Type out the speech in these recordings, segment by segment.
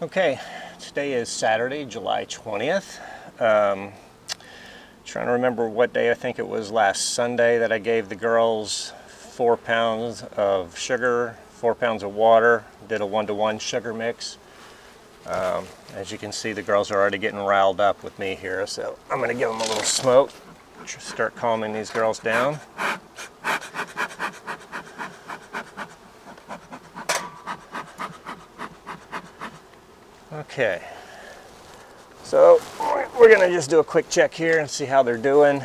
Okay, today is Saturday, July 20th. Trying to remember what day. I think it was last Sunday that I gave the girls 4 pounds of sugar, 4 pounds of water, did a 1-to-1 sugar mix. As you can see, the girls are already getting riled up with me here, so I'm going to give them a little smoke, start calming these girls down. Okay, so we're going to just do a quick check here and see how they're doing.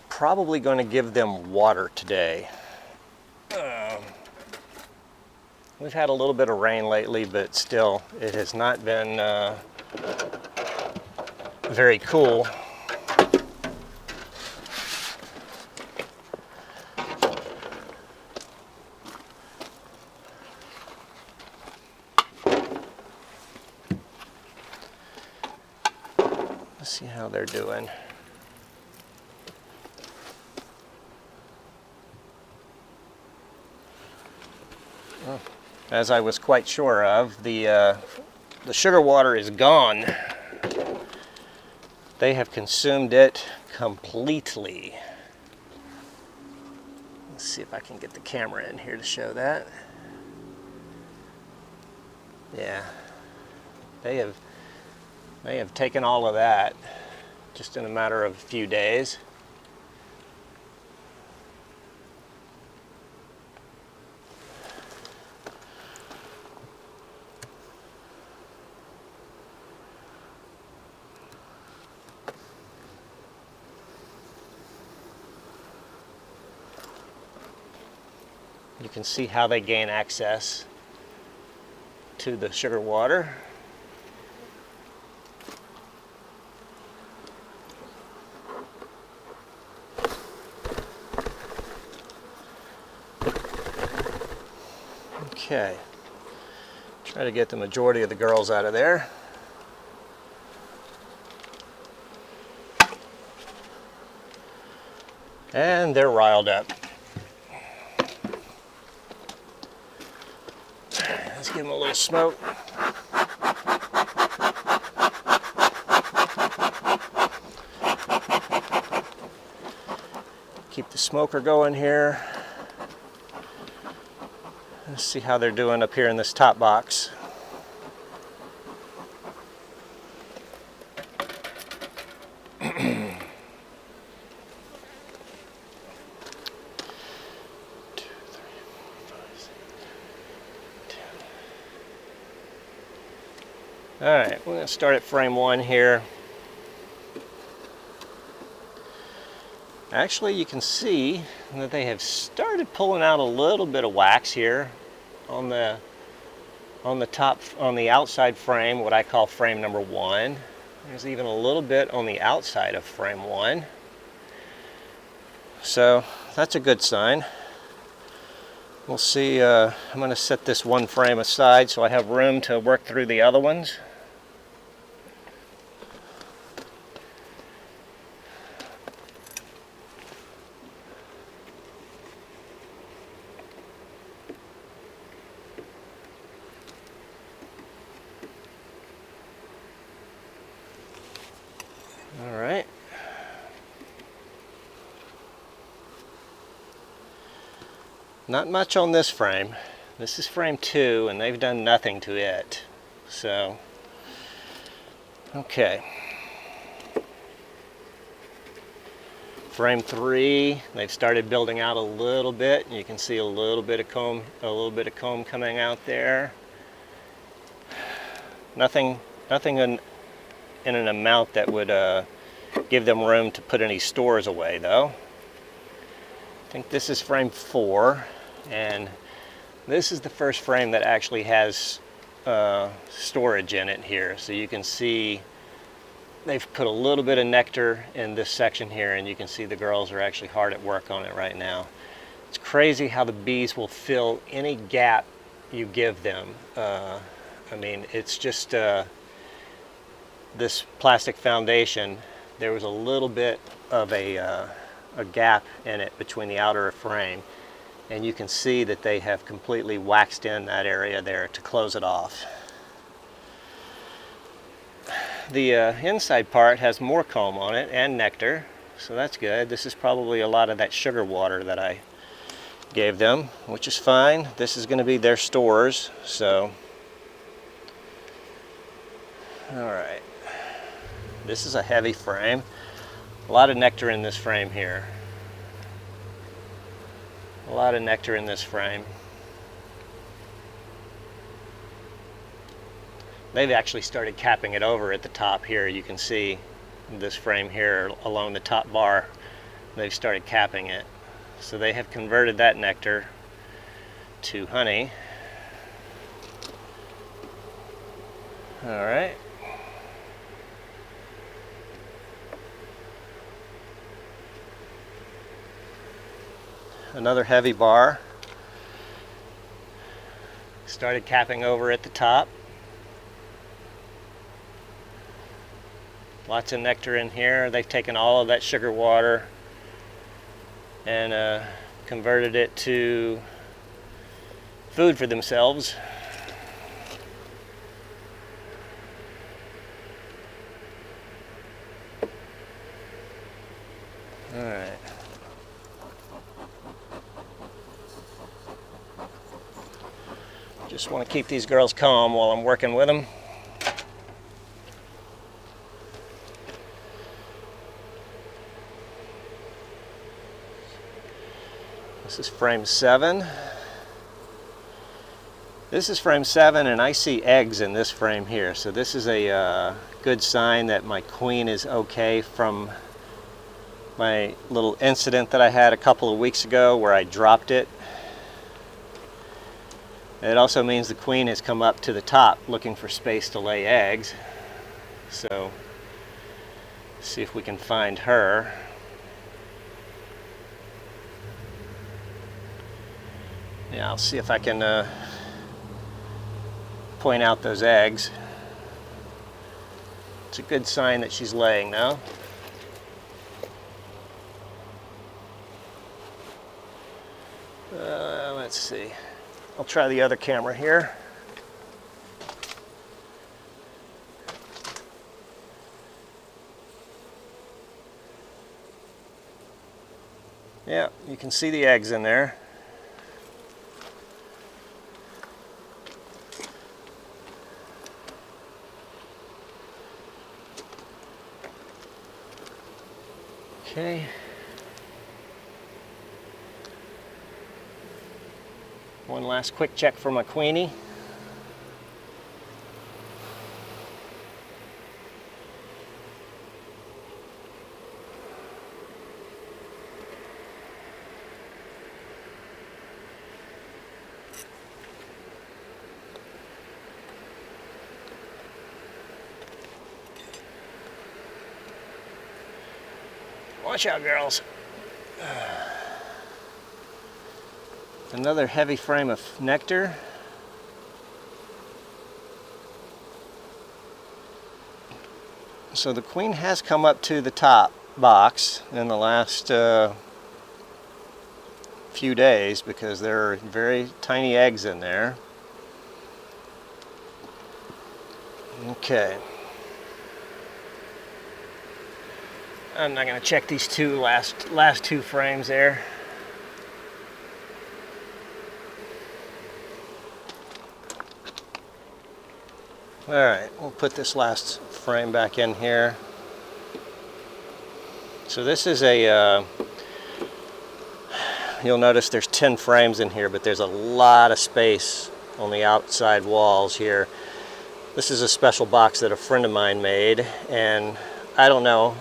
Probably going to give them water today. We've had a little bit of rain lately, but still, it has not been very cool. Let's see how they're doing. Oh, as I was quite sure of, the sugar water is gone. They have consumed it completely. Let's see if I can get the camera in here to show that. Yeah, they have taken all of that just in a matter of a few days. You can see how they gain access to the sugar water. Okay, try to get the majority of the girls out of there. And they're riled up. Let's give them a little smoke. Keep the smoker going here. Let's see how they're doing up here in this top box. Alright, we're going to start at frame 1 here. Actually, you can see that they have started pulling out a little bit of wax here on the outside frame, what I call frame number 1. There's even a little bit on the outside of frame 1. So that's a good sign. We'll see. I'm going to set this one frame aside so I have room to work through the other ones. All right. Not much on this frame. This is frame 2, and they've done nothing to it. So, okay. Frame 3, they've started building out a little bit. You can see a little bit of comb coming out there. Nothing in an amount that would give them room to put any stores away, though. I think this is frame 4, and this is the first frame that actually has storage in it here. So you can see they've put a little bit of nectar in this section here, and you can see the girls are actually hard at work on it right now. It's crazy how the bees will fill any gap you give them. I mean, it's just this plastic foundation. There was a little bit of a gap in it between the outer frame, And you can see that they have completely waxed in that area there to close it off. The inside part has more comb on it and nectar, so that's good. This is probably a lot of that sugar water that I gave them, which is fine. This is going to be their stores, so. Alright. This is a heavy frame. A lot of nectar in this frame here. A lot of nectar in this frame. They've actually started capping it over at the top here. You can see this frame here along the top bar. They've started capping it. So they have converted that nectar to honey. All right. Another heavy bar. Started capping over at the top. Lots of nectar in here. They've taken all of that sugar water and converted it to food for themselves. All right. Just want to keep these girls calm while I'm working with them. This is frame 7. This is frame 7, and I see eggs in this frame here. So this is a good sign that my queen is okay from my little incident that I had a couple of weeks ago where I dropped it. It also means the queen has come up to the top looking for space to lay eggs. So let's see if we can find her. Yeah, I'll see if I can point out those eggs. It's a good sign that she's laying now. Let's see. I'll try the other camera here. Yeah, you can see the eggs in there. Okay. One last quick check for my queenie. Watch out, girls. Another heavy frame of nectar. So the queen has come up to the top box in the last few days because there are very tiny eggs in there. Okay. I'm not going to check these last two frames there. All right, we'll put this last frame back in here. So this is a, you'll notice there's 10 frames in here, but there's a lot of space on the outside walls here. This is a special box that a friend of mine made, and I don't know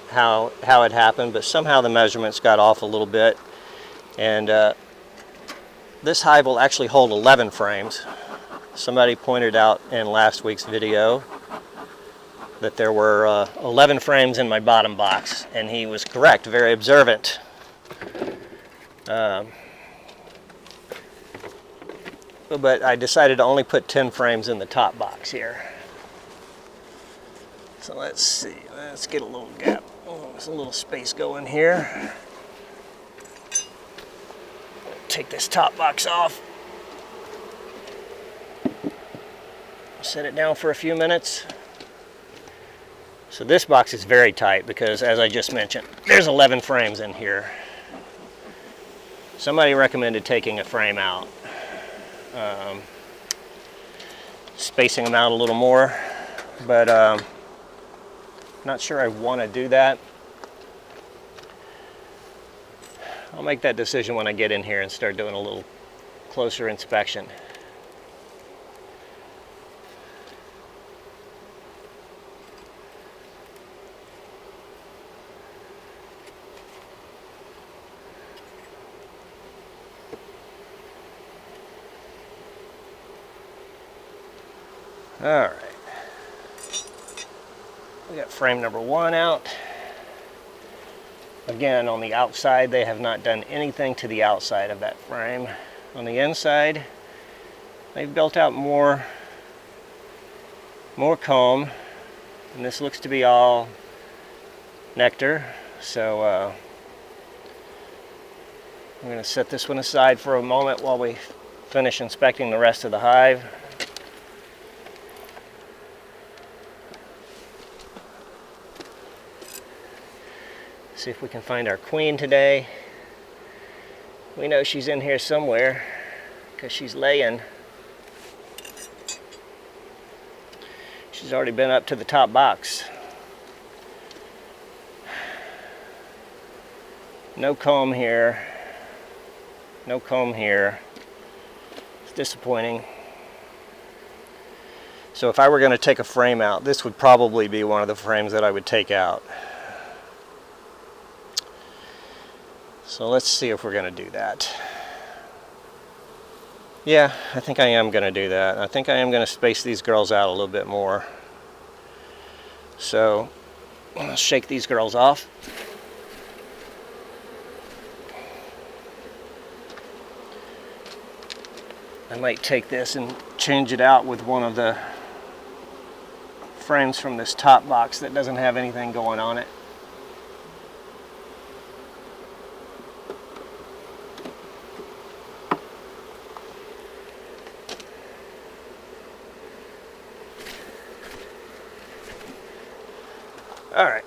how it happened, but somehow the measurements got off a little bit, and this hive will actually hold 11 frames. Somebody pointed out in last week's video that there were 11 frames in my bottom box, and he was correct, very observant. But I decided to only put 10 frames in the top box here. So let's see, let's get a little gap. Oh, there's a little space going here. take this top box off. Set it down for a few minutes. So this box is very tight because, as I just mentioned, there's 11 frames in here. Somebody recommended taking a frame out, spacing them out a little more, but not sure I want to do that. I'll make that decision when I get in here and start doing a little closer inspection. All right, we got frame number 1 out. Again, on the outside, they have not done anything to the outside of that frame. On the inside, they've built out more comb, and this looks to be all nectar. So I'm going to set this one aside for a moment while we finish inspecting the rest of the hive. See if we can find our queen today. We know she's in here somewhere because she's laying. She's already been up to the top box. No comb here. No comb here. It's disappointing. So if I were going to take a frame out, this would probably be one of the frames that I would take out. So let's see if we're going to do that. Yeah, I think I am going to do that. I think I am going to space these girls out a little bit more. So I'll shake these girls off. I might take this and change it out with one of the frames from this top box that doesn't have anything going on it. All right.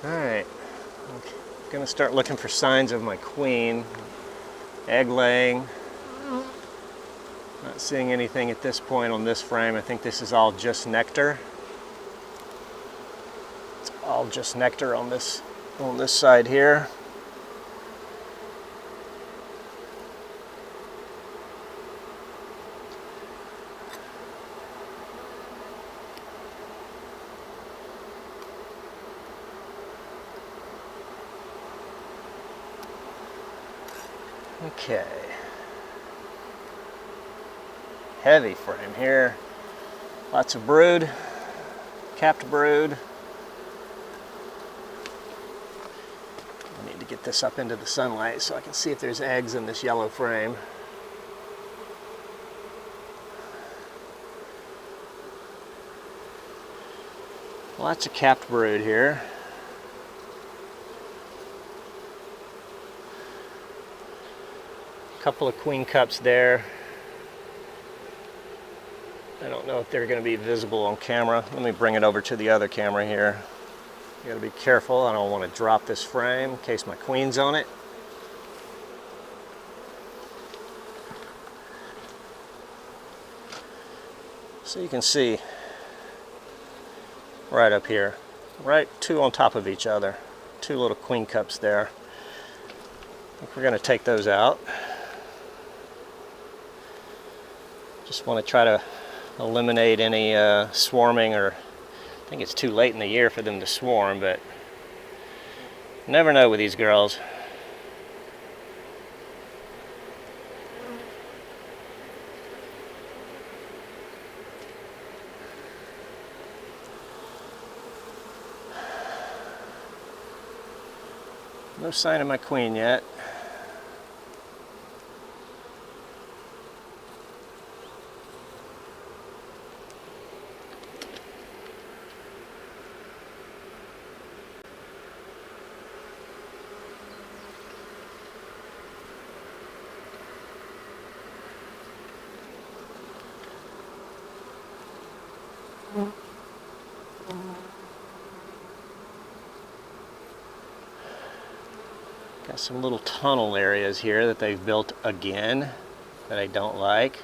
All right. I'm gonna start looking for signs of my queen. Egg laying. Not seeing anything at this point on this frame. I think this is all just nectar. All just nectar on this side here. Okay. Heavy frame here. Lots of brood, capped brood. To get this up into the sunlight so I can see if there's eggs in this yellow frame. Lots of capped brood here. A couple of queen cups there. I don't know if they're going to be visible on camera. Let me bring it over to the other camera here. You gotta be careful, I don't want to drop this frame in case my queen's on it. So you can see right up here, right, 2 on top of each other, 2 little queen cups there. I think we're gonna take those out. Just want to try to eliminate any swarming, or I think it's too late in the year for them to swarm, but never know with these girls. No sign of my queen yet. Got some little tunnel areas here that they've built again that I don't like.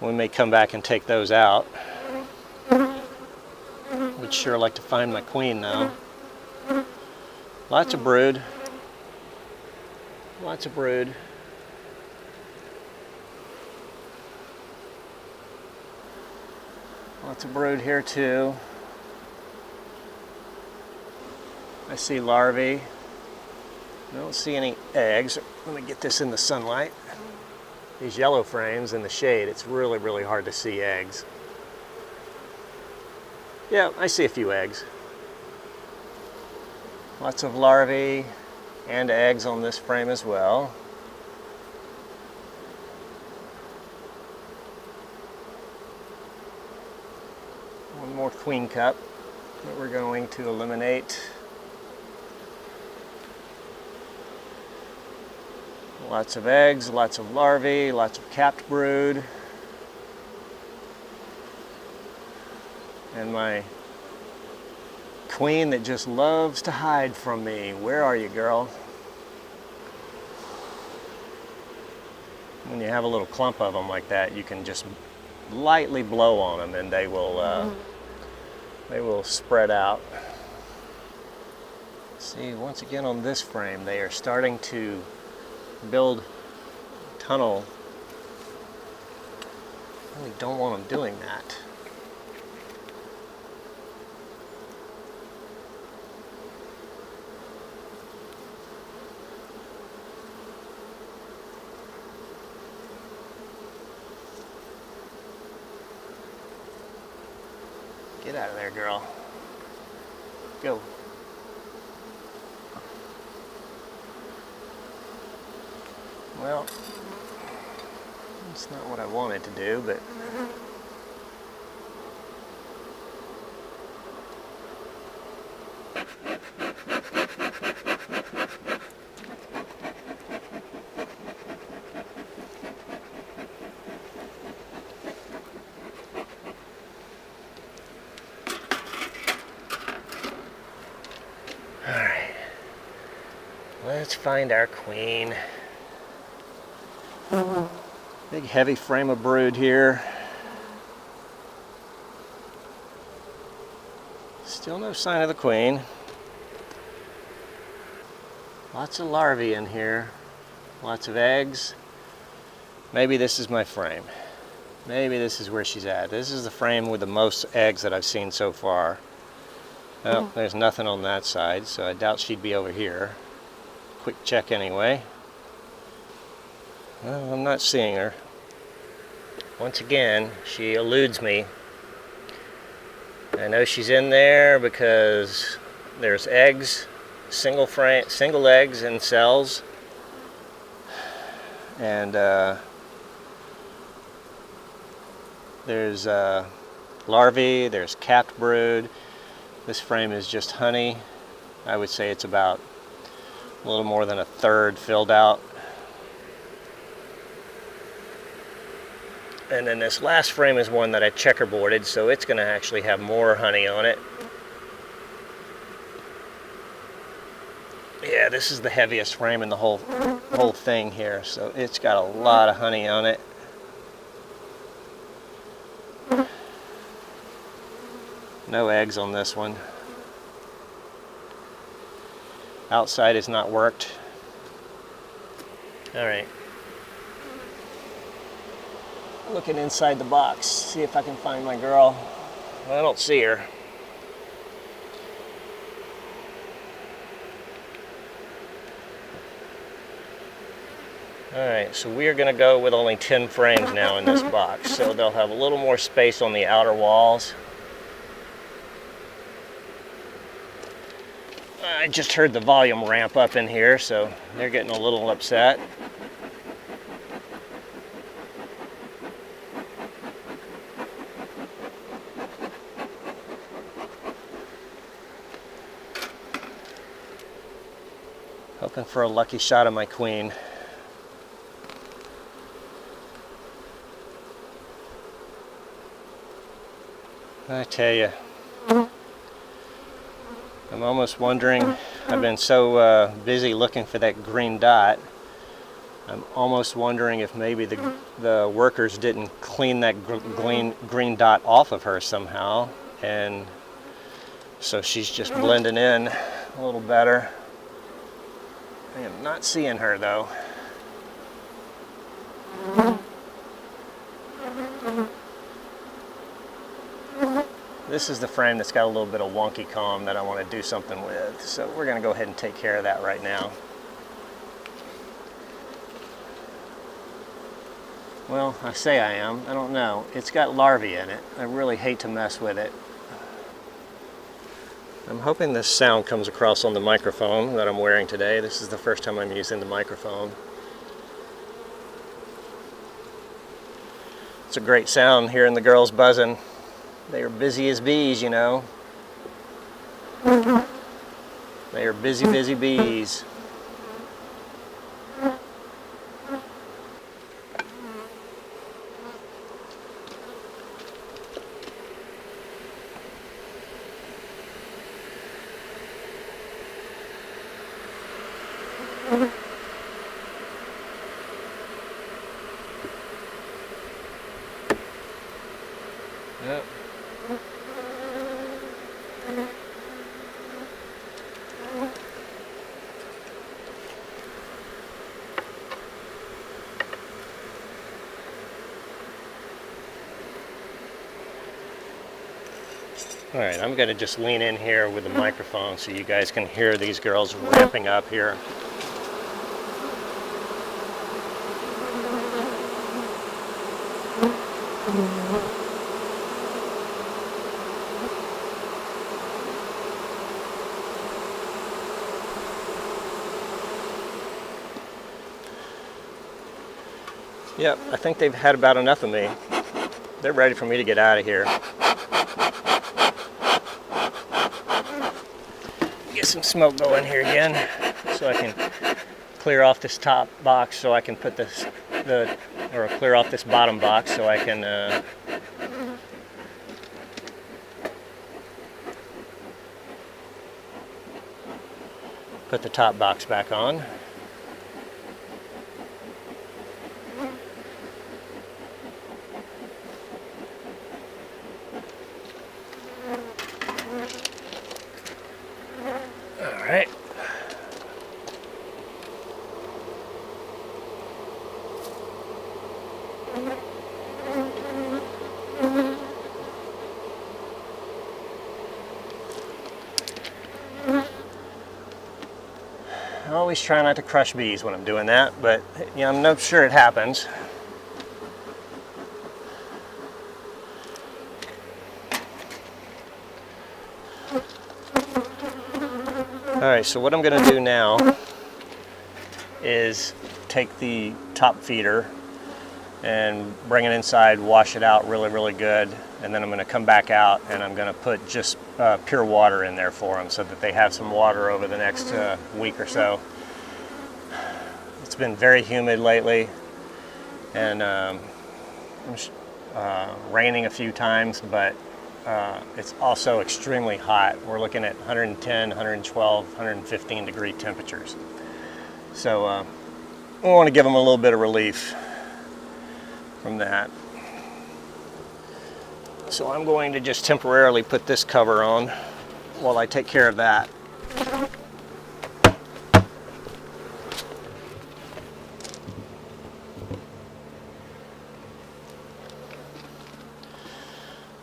We may come back and take those out. Would sure like to find my queen though. Lots of brood. Lots of brood. Lots of brood here too. I see larvae. I don't see any eggs. Let me get this in the sunlight. These yellow frames in the shade, it's really, really hard to see eggs. Yeah, I see a few eggs. Lots of larvae and eggs on this frame as well. One more queen cup that we're going to eliminate. Lots of eggs, lots of larvae, lots of capped brood. And my queen that just loves to hide from me. Where are you, girl? When you have a little clump of them like that, you can just lightly blow on them and they will spread out. See, once again on this frame, they are starting to build tunnel. I really don't want them doing that. Get out of there, girl. Go. Well, that's not what I wanted to do, but all right. Let's find our queen. Big heavy frame of brood here. Still no sign of the queen. Lots of larvae in here. Lots of eggs. Maybe this is my frame. Maybe this is where she's at. This is the frame with the most eggs that I've seen so far. Well, there's nothing on that side, so I doubt she'd be over here. Quick check anyway. Well, I'm not seeing her. Once again, she eludes me. I know she's in there because there's eggs, single eggs in cells, and there's larvae, there's capped brood. This frame is just honey. I would say it's about a little more than a third filled out. And then this last frame is one that I checkerboarded, so it's going to actually have more honey on it. Yeah, this is the heaviest frame in the whole thing here, so it's got a lot of honey on it. No eggs on this one. Outside is not worked. All right. Looking inside the box, see if I can find my girl. I don't see her. Alright, so we are going to go with only 10 frames now in this box, so they'll have a little more space on the outer walls. I just heard the volume ramp up in here, so they're getting a little upset. Hoping for a lucky shot of my queen. I tell you, I'm almost wondering I've been so busy looking for that green dot. I'm almost wondering if maybe the workers didn't clean that green dot off of her somehow, and so she's just blending in a little better. I am not seeing her though. This is the frame that's got a little bit of wonky comb that I want to do something with, so we're going to go ahead and take care of that right now. Well, I say I am. I don't know. It's got larvae in it. I really hate to mess with it. I'm hoping this sound comes across on the microphone that I'm wearing today. This is the first time I'm using the microphone. It's a great sound hearing the girls buzzing. They are busy as bees, you know. They are busy, busy bees. Yep. All right, I'm going to just lean in here with the microphone so you guys can hear these girls ramping up here. Yep, I think they've had about enough of me. They're ready for me to get out of here. Get some smoke going here again so I can clear off this top box so I can put this, or clear off this bottom box so I can put the top box back on. All right. I always try not to crush bees when I'm doing that, but you know, I'm not sure it happens. All right, so what I'm going to do now is take the top feeder and bring it inside, wash it out really, really good, and then I'm going to come back out and I'm going to put just pure water in there for them so that they have some water over the next week or so. It's been very humid lately, and raining a few times, but it's also extremely hot. We're looking at 110, 112, 115 degree temperatures. So we want to give them a little bit of relief from that. So I'm going to just temporarily put this cover on while I take care of that.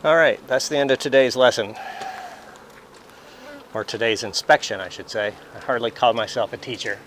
All right, that's the end of today's lesson, or today's inspection, I should say. I hardly call myself a teacher.